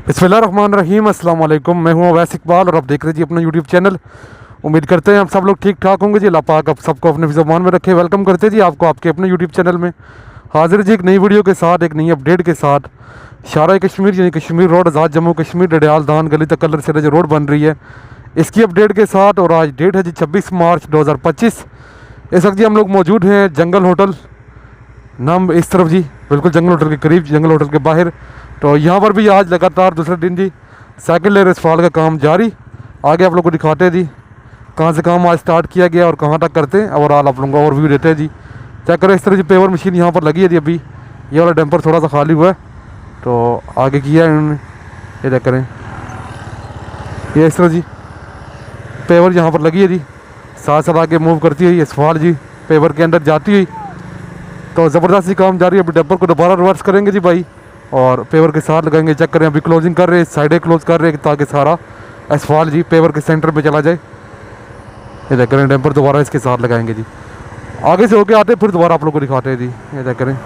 बिस्मिल्लाहिर्रहमानिर्रहीम, अस्सलाम वालेकुम। मैं हूँ अवैस इकबाल और आप देख रहे जी अपना यूट्यूब चैनल। उम्मीद करते हैं आप सब लोग ठीक ठाक होंगे जी। अल्लाह पाक आप सबको अपने ज़ुबान में रखे। वेलकम करते हैं जी आपको आपके अपने यूट्यूब चैनल में। हाजिर जी एक नई वीडियो के साथ, एक नई अपडेट के साथ। शारा कश्मीर यानी कश्मीर रोड आज़ाद जम्मू कश्मीर डडियाल दान गली तक कलर से जो रोड बन रही है, इसकी अपडेट के साथ। और आज डेट है जी 26 मार्च 2025। इस वक्त जी हम लोग मौजूद हैं जंगल होटल नाम इस तरफ जी, बिल्कुल जंगल होटल के करीब, जंगल होटल के बाहर। तो यहाँ पर भी आज लगातार दूसरे दिन जी साइकिल लेयर इस्फाल का काम जारी। आगे आप लोग को दिखाते हैं जी कहाँ से काम आज स्टार्ट किया गया और कहाँ तक करते हैं। ओवरऑल आप लोगों को ओवरव्यू देते हैं जी। चेक करें इस तरह जी पेवर मशीन यहाँ पर लगी है जी। अभी ये वाला डंपर थोड़ा सा खाली हुआ है तो आगे किया है इन्होंने। ये चेक करें, ये इस तरह जी पेवर यहाँ पर लगी है जी। साथ साथ आगे मूव करती है ये इस्फाल जी पेवर के अंदर जाती हुई। तो ज़बरदस्ती काम जारी है। अभी डंपर को दोबारा रिवर्स करेंगे जी भाई और पेवर के साथ लगाएंगे। चेक करें अभी क्लोजिंग कर रहे हैं, साइडें क्लोज कर रहे हैं ताकि सारा एसफाल्ट जी पेवर के सेंटर पे चला जाए। ये चेक करें डंपर दोबारा इसके साथ लगाएंगे जी। आगे से होके आते फिर दोबारा आप लोग को दिखाते हैं जी। ये चेक करें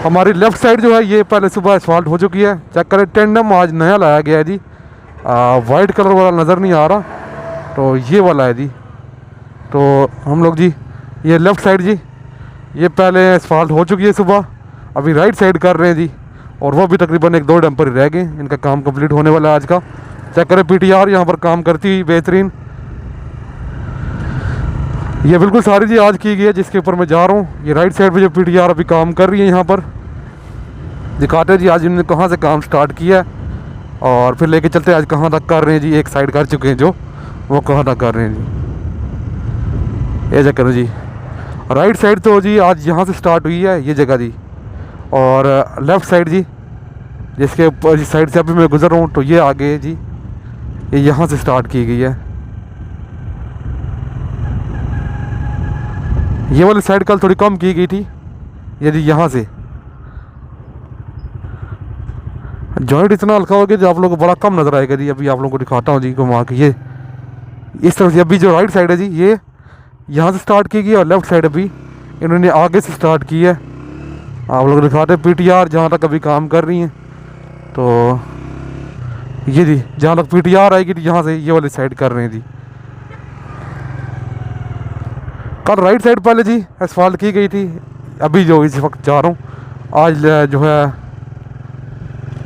हमारी लेफ़्ट साइड जो है ये पहले सुबह एसफाल्ट हो चुकी है। चेक करें टेंडम आज नया लाया गया है जी। वाइट कलर वाला नज़र नहीं आ रहा, तो ये वाला है जी। तो हम लोग जी ये लेफ़्ट साइड जी ये पहले एसफाल्ट हो चुकी है सुबह, अभी राइट साइड कर रहे हैं जी। और वो भी तकरीबन एक दो डंपर ही रह गए, इनका काम कंप्लीट होने वाला है आज का। चेक करें पीटीआर यहाँ पर काम करती हुई बेहतरीन। ये बिल्कुल सारी जी आज की गई है जिसके ऊपर मैं जा रहा हूँ। ये राइट साइड पे जो पीटीआर अभी काम कर रही है यहाँ पर दिखाते हैं जी आज इन्होंने कहाँ से काम स्टार्ट किया है और फिर लेके चलते हैं आज कहाँ तक कर रहे हैं जी। एक साइड कर चुके हैं जो, वो कहाँ तक कर रहे हैं जी। ये चेक करें जी राइट साइड तो जी आज यहाँ से स्टार्ट हुई है ये जगह जी। और लेफ़्ट साइड जी जिसके ऊपर जिस साइड से अभी मैं गुजर रहा हूँ तो ये आगे जी ये यहाँ से स्टार्ट की गई है। ये वाली साइड कल थोड़ी कम की गई थी ये जी। यहाँ से जॉइंट इतना हल्का हो गया जो आप लोगों को बड़ा कम नज़र आएगा जी। अभी आप लोगों को दिखाता हूँ जी घुमा के। ये इस तरफ से अभी जो राइट साइड है जी ये यहाँ से स्टार्ट की गई और लेफ़्ट साइड अभी इन्होंने आगे से स्टार्ट की है। आप लोग दिखाते हैं पीटीआर जहाँ तक अभी काम कर रही हैं। तो ये जी जहाँ तक पीटीआर आएगी यहाँ से ये वाली साइड कर रहे हैं जी। कल राइट साइड पहले जी एसफाल्ट की गई थी, अभी जो इस वक्त जा रहा हूँ आज जो है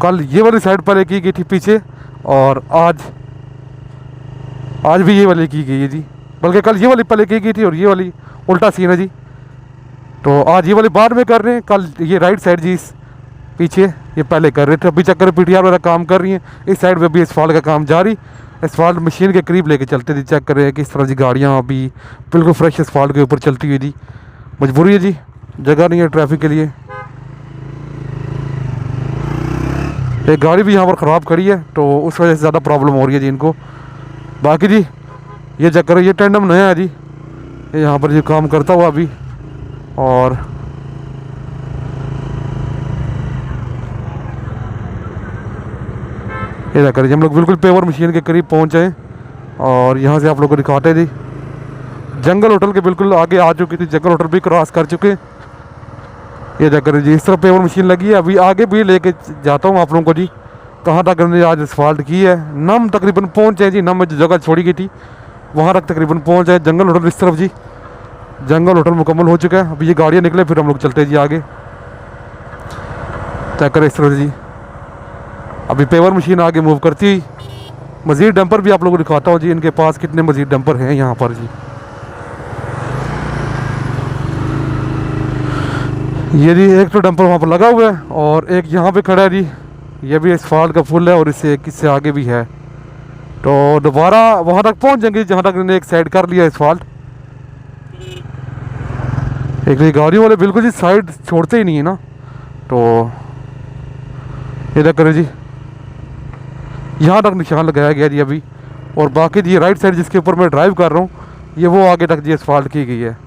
कल ये वाली साइड पहले की गई थी पीछे और आज भी ये वाली की गई है जी। बल्कि कल ये वाली पहले की गई थी और ये वाली उल्टा सीन है जी। तो आज ये वाली बाद में कर रहे हैं, कल ये राइट साइड जी पीछे ये पहले कर रहे थे। अभी चक्कर पीटीआर वाला काम कर रही हैं। इस साइड पे भी एसफाल्ट का काम जारी। एसफाल्ट मशीन के करीब लेके चलते जी। चेक कर रहे हैं किस तरह जी गाड़ियाँ अभी बिल्कुल फ्रेश एसफाल्ट के ऊपर चलती हुई जी। मजबूरी है जी, जगह नहीं है ट्रैफिक के लिए। एक गाड़ी भी यहाँ पर ख़राब खड़ी है तो उस वजह से ज़्यादा प्रॉब्लम हो रही है जी इनको। बाकी जी ये चेक करो ये टेंडम नया है जी, ये यहाँ पर जो काम करता हुआ अभी। और ये चेक करिए हम लोग बिल्कुल पेवर मशीन के करीब पहुँचे हैं और यहाँ से आप लोग को दिखाते हैं जी जंगल होटल के बिल्कुल आगे आ चुकी थी। जंगल होटल भी क्रॉस कर चुके। ये चेक करिए जी इस तरह पेवर मशीन लगी है। अभी आगे भी लेके जाता हूँ आप लोगों को जी कहाँ तक हमने आज एसफाल्ट की है। नम तकरीबन पहुँचे जी, नम में जो जगह छोड़ी गई थी वहाँ तक तकरीबन पहुँच जाए। जंगल होटल इस तरफ जी जंगल होटल मुकम्मल हो चुका है। अभी ये गाड़ियाँ निकले फिर हम लोग चलते हैं जी आगे। चेक करें इस तरफ जी अभी पेवर मशीन आगे मूव करती। मज़ीद डंपर भी आप लोगों को दिखाता हूँ जी इनके पास कितने मज़ीद डंपर हैं यहाँ पर जी। ये जी एक तो डंपर वहाँ पर लगा हुआ है और एक यहाँ पे खड़ा है जी। ये भी एसफाल्ट का फुल है और इससे किससे आगे भी है। तो दोबारा वहाँ तक पहुँच जाएंगे जहाँ तक इन्होंने एक साइड कर लिया एसफाल्ट। एक गाड़ी वाले बिल्कुल जी साइड छोड़ते ही नहीं है ना। तो ये करें जी यहाँ तक निशान लगाया गया जी अभी। और बाकी जी राइट साइड जिसके ऊपर मैं ड्राइव कर रहा हूँ ये वो आगे तक जी एसफाल्ट की गई है।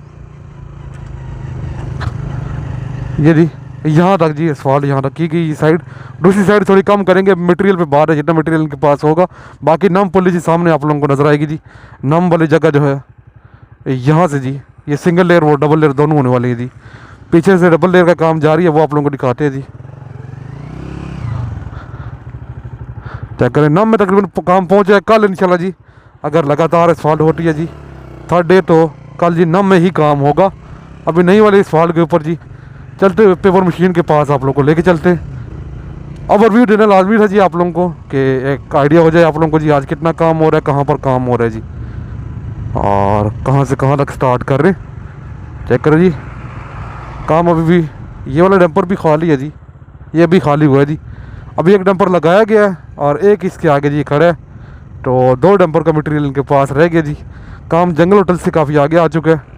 ये जी यहाँ तक जी एसफाल्ट यहाँ तक की गई साइड। दूसरी साइड थोड़ी कम करेंगे, मटेरियल पे बात है जितना मटेरियल इनके पास होगा। बाकी नम पुली जी सामने आप लोगों को नज़र आएगी जी। नम वाली जगह जो है यहाँ से जी ये सिंगल लेयर और डबल लेयर दोनों होने वाली है जी। पीछे से डबल लेयर का काम जारी है वो आप लोगों को दिखाते हैं जी। चेक करें, नम में तकरीबन काम पहुँच जाए कल इंशाल्लाह जी। अगर लगातार असफाल्ट होती है जी 3rd डे तो कल जी नम में ही काम होगा। अभी नई वाले असफाल्ट के ऊपर जी चलते हुए पेपर मशीन के पास आप लोगों को लेके चलते हैं। ओवरव्यू देना लाजमी था जी आप लोगों को, कि एक आइडिया हो जाए आप लोगों को जी आज कितना काम हो रहा है, कहाँ पर काम हो रहा है जी, और कहाँ से कहाँ तक स्टार्ट कर रहे हैं। चेक करो जी, काम अभी भी, ये वाला डंपर भी खाली है जी, ये भी खाली हुआ है जी। अभी एक डंपर लगाया गया है और एक इसके आगे जी खड़ा है, तो 2 डंपर का मटेरियल इनके पास रह गया जी। काम जंगल होटल से काफ़ी आगे आ चुका है।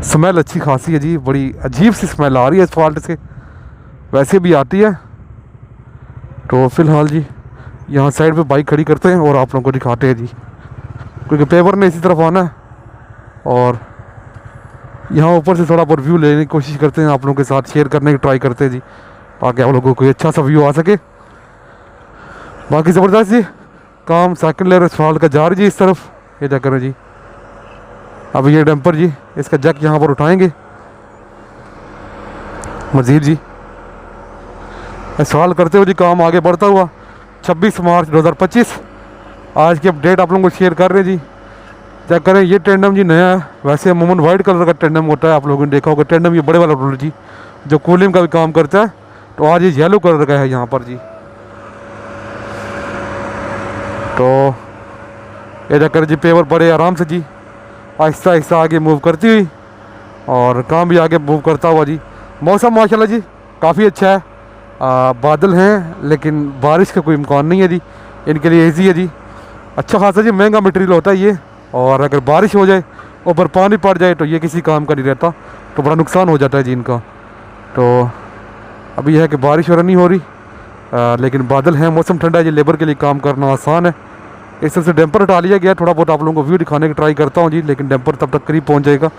स्मेल अच्छी खासी है जी, बड़ी अजीब सी स्मेल आ रही है असफाल्ट से, वैसे भी आती है। तो फिलहाल जी यहाँ साइड पे बाइक खड़ी करते हैं और आप लोगों को दिखाते हैं जी, क्योंकि पेपर ने इसी तरफ आना है। और यहाँ ऊपर से थोड़ा बहुत व्यू लेने की कोशिश करते हैं, आप लोगों के साथ शेयर करने की ट्राई करते हैं जी, ताकि आप लोगों को कोई अच्छा सा व्यू आ सके। बाकी ज़बरदस्त जी काम सेकंड लेयर असफाल्ट का जा रही जी इस तरफ, ये क्या करें जी। अब ये डंपर जी इसका जैक यहाँ पर उठाएंगे मज़ीद जी, असफाल्ट करते हुए जी काम आगे बढ़ता हुआ। 26 मार्च 2025 आज की अपडेट आप लोगों को शेयर कर रहे हैं जी। चेक करें, ये टेंडम जी नया है, वैसे अमूमन वाइट कलर का टेंडम होता है, आप लोगों ने देखा होगा टेंडम ये बड़े वाला रोलर जी जो कूलिंग का भी काम करता है, तो आज ये येलो कलर का है यहाँ पर जी। तो ये चक्कर जी पेपर बड़े आराम से जी आहिस्ता आहिस्ता आगे मूव करती हुई, और काम भी आगे मूव करता हुआ जी। मौसम माशाल्लाह जी काफ़ी अच्छा है, बादल हैं लेकिन बारिश का कोई इम्कान नहीं है जी, इनके लिए ईजी है जी। अच्छा खासा जी महंगा मटेरियल होता है ये, और अगर बारिश हो जाए ऊपर पानी पड़ जाए तो ये किसी काम का नहीं रहता, तो बड़ा नुकसान हो जाता है जी इनका। तो अभी यह है कि बारिश वगैरह नहीं हो रही, लेकिन बादल हैं, मौसम ठंडा है जी, लेबर के लिए काम करना आसान है। इस तरह से डंपर हटा लिया गया, थोड़ा बहुत आप लोगों को व्यू दिखाने की ट्राई करता हूँ जी, लेकिन डंपर तब तक करीब पहुँच जाएगा।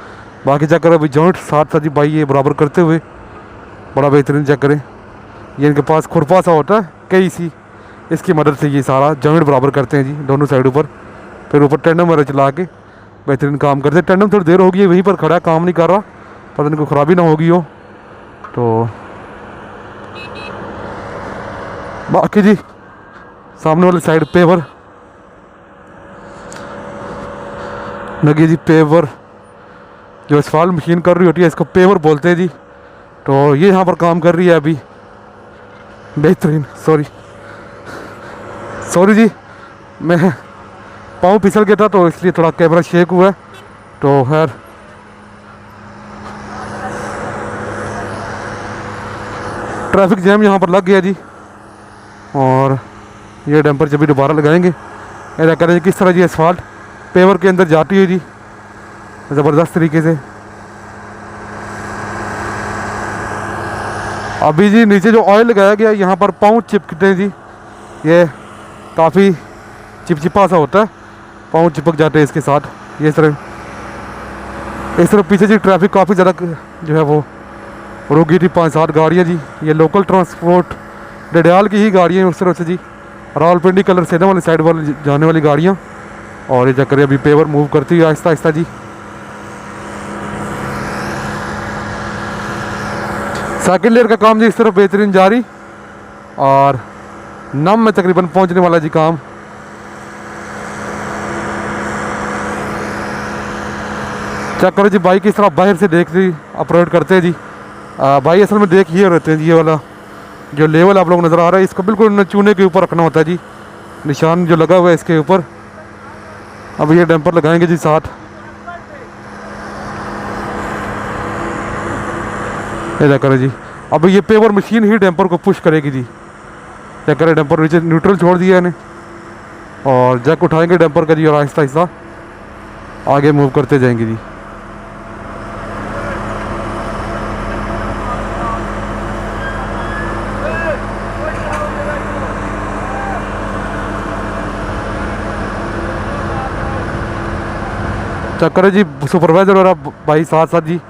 बाकी चेक करें अभी जॉइंट साथ साथ जी भाई ये बराबर करते हुए, बड़ा बेहतरीन चेक करें। ये इनके पास खुरपा सा होता है कई सी, इसकी मदद से ये सारा जॉइंट बराबर करते हैं जी दोनों साइड ऊपर, फिर ऊपर टेंडम वगैरह चला के बेहतरीन काम करते हैं। टेंडम थोड़ी देर होगी है वहीं पर खड़ा, काम नहीं कर रहा, पता नहीं कोई ख़राबी ना होगी हो। तो बाकी जी सामने वाली साइड पेवर लगी जी, पेवर जो असफाल्ट मशीन कर रही होती है इसको पेवर बोलते हैं जी। तो ये यहाँ पर काम कर रही है अभी बेहतरीन। सॉरी जी, मैं पाँव फिसल गया था तो इसलिए थोड़ा कैमरा शेक हुआ है। तो खैर ट्रैफिक जैम यहाँ पर लग गया जी, और ये डंपर जब भी दोबारा लगाएंगे ऐसा करें किस तरह जी असफाल्ट पेवर के अंदर जाती है जी ज़बरदस्त तरीके से। अभी जी नीचे जो ऑयल लगाया गया है यहाँ पर पाँव चिपकते हैं जी, ये काफ़ी चिपचिपा सा होता है, पाँव चिपक जाते हैं इसके साथ। ये इस तरह पीछे जी ट्रैफिक काफ़ी ज़्यादा जो है वो रुकी थी, 5-7 गाड़ियाँ जी, ये लोकल ट्रांसपोर्ट डडियाल की ही गाड़ियाँ हैं उस तरफ से जी, रावलपिंडी कलर सेना वाली साइड वाली जाने वाली गाड़ियाँ। और ये चक्कर अभी पेवर मूव करती है आहिस्ता आहिस्ता जी। सेकंड लेयर का काम जी इस तरफ बेहतरीन जारी, और नम में तकरीबन पहुंचने वाला जी काम। चेक करो जी बाइक इस तरह बाहर से देख रही ऑपरेट करते हैं जी, भाई असल में देख ये रहते हैं जी, ये वाला जो लेवल आप लोग नज़र आ रहा है इसको बिल्कुल चूने के ऊपर रखना होता है जी, निशान जो लगा हुआ है इसके ऊपर। अब ये डंपर लगाएंगे जी साथ, ये करें जी। अब ये पेवर मशीन ही डंपर को पुश करेगी जी, क्या करें डंपर नीचे न्यूट्रल छोड़ दिया इन्हें, और जैक उठाएंगे डंपर का जी और आहिस्ता आहिस्ता आगे मूव करते जाएंगे जी। चक्कर है जी सुपरवाइज़र और अब भाई साथ साथ जी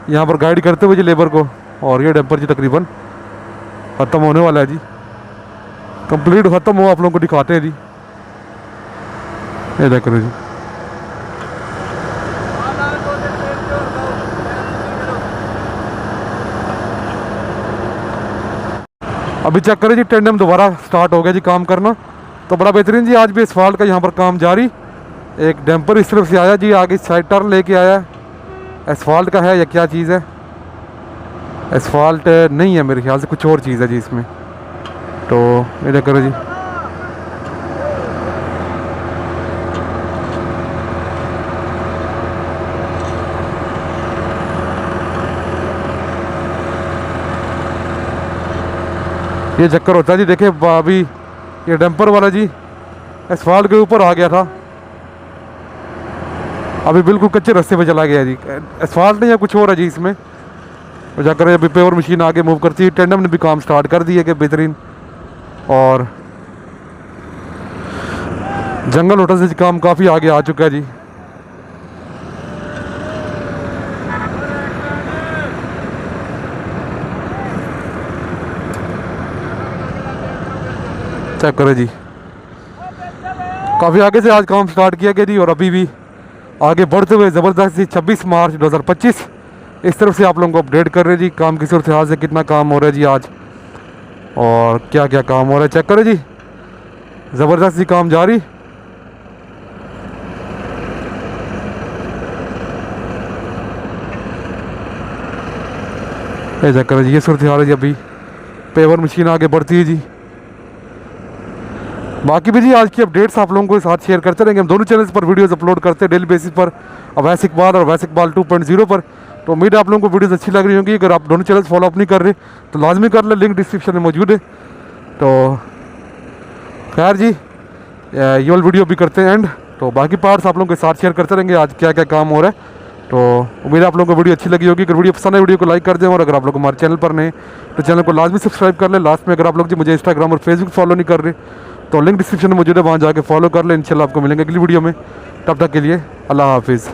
यहाँ पर गाइड करते हुए जी लेबर को, और ये डंपर जी तकरीबन ख़त्म होने वाला है जी, कंप्लीट ख़त्म हो आप लोगों को दिखाते हैं जी। ये देख रहे जी अभी चेक करें जी, टेंडम दोबारा स्टार्ट हो गया जी काम करना, तो बड़ा बेहतरीन जी। आज भी एसफाल्ट का यहाँ पर काम जारी। एक डैम्पर इस तरफ से आया जी, आगे साइड टर्न लेके आया। एसफाल्ट का है या क्या चीज़ है? एसफाल्ट नहीं है मेरे ख्याल से, कुछ और चीज़ है जी इसमें। तो ये चेक करो जी, ये चक्कर होता है जी। देखिए अभी ये डंपर वाला जी एसफाल्ट के ऊपर आ गया था, अभी बिल्कुल कच्चे रास्ते पे चला गया जी। एसफाल्ट नहीं या कुछ और है जी इसमें। तो जाकर अभी पेवर मशीन आगे मूव करती है। टेंडम ने भी काम स्टार्ट कर दिया कि बेहतरीन, और जंगल होटल से काम काफ़ी आगे आ चुका है जी। चेक करो जी, काफ़ी आगे से आज काम स्टार्ट किया गया जी, और अभी भी आगे बढ़ते हुए ज़बरदस्त जी। 26 मार्च 2025 इस तरफ से आप लोगों को अपडेट कर रहे हैं जी, काम की सूरत हाल से कितना काम हो रहा है जी आज, और क्या क्या काम हो रहा है। चेक करो जी, ज़बरदस्त जी काम जारी। ये चेक करो जी, ये सूरत हाल है जी। अभी पेवर मशीन आगे बढ़ती है जी। बाकी भी जी आज की अपडेट्स आप लोगों के साथ शेयर करते रहेंगे। हम दोनों चैनल्स पर वीडियोस अपलोड करते हैं डेली बेसिस पर, अवैस इकबाल और अवैस इकबाल 2.0 पर। तो उम्मीद है आप लोगों को वीडियोस अच्छी लग रही होंगी। अगर आप दोनों चैनल्स फॉलो अप नहीं कर रहे तो लाजमी कर लें, लिंक डिस्क्रिप्शन में मौजूद है। तो खैर जी, ये वाली वीडियो भी करते हैं एंड, तो बाकी पार्ट्स आप लोगों के साथ शेयर करते रहेंगे आज क्या क्या काम हो रहा है। तो उम्मीद है आप लोगों को वीडियो अच्छी लगी होगी। अगर वीडियो पसंद है वीडियो को लाइक कर दें, और अगर आप लोग हमारे चैनल पर नए तो चैनल को लाजमी सब्सक्राइब कर लें। लास्ट में अगर आप लोग जी मुझे इंस्टाग्राम और फेसबुक फॉलो नहीं कर रहे तो लिंक डिस्क्रिप्शन में मौजूद है, वहाँ जाके फॉलो कर लें। इंशाल्लाह आपको मिलेंगे अगली वीडियो में। तब तक के लिए अल्लाह हाफिज़।